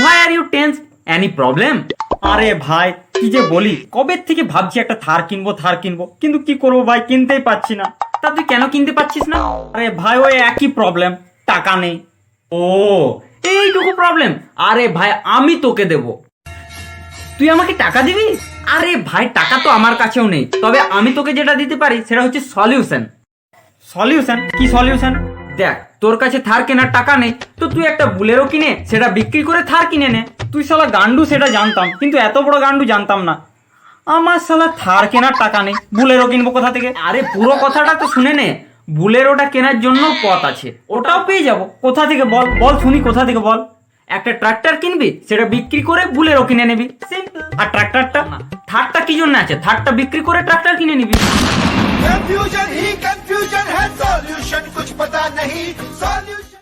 Why are you tense? Any problem? আরে ভাই কি যে বলি, কবে থেকে ভাবছি একটা থার কিনবো, কিন্তু কি করবো ভাই, কিনতেই পাচ্ছি না। তা তুই কেন কিনতে পারছিস না? আরে ভাই ওই একই প্রবলেম, টাকা নেই। ও এইটুকু প্রবলেম? আরে ভাই আমি তোকে দেব। তুই আমাকে টাকা দিবি? আরে ভাই টাকা তো আমার কাছেও নেই, তবে আমি তোকে যেটা দিতে পারি সেটা হচ্ছে সলিউশন। সলিউশন? কি সলিউশন? দেখ তোর কাছে থার কেনার টাকা নেই, তো তুই একটা বুলেরো কিনে সেটা বিক্রি করে থার কিনে নে। তুই শালা গান্ডু সেটা জানতাম, কিন্তু এত বড় গান্ডু জানতাম না। আমার শালা থার কেনার টাকা নেই, বুলেরো কিনবো কোথা থেকে? আরে পুরো কথাটা তো শুনে নে। বুলেরোটা কেনার জন্য পথ আছে, ওটাও পেয়ে যাব। কোথা থেকে বল, বল শুনি কোথা থেকে বল। একটা ট্রাক্টর কিনবি, সেটা বিক্রি করে বুলেরো কিনে নিবি। সিম্পল। আর ট্রাক্টরটা? থারটা কি জন্য আছে? থারটা বিক্রি করে ট্রাক্টর কিনে নিবি। कंफ्यूजन ही कंफ्यूजन है, सॉल्यूशन कुछ पता नहीं, सॉल्यूशन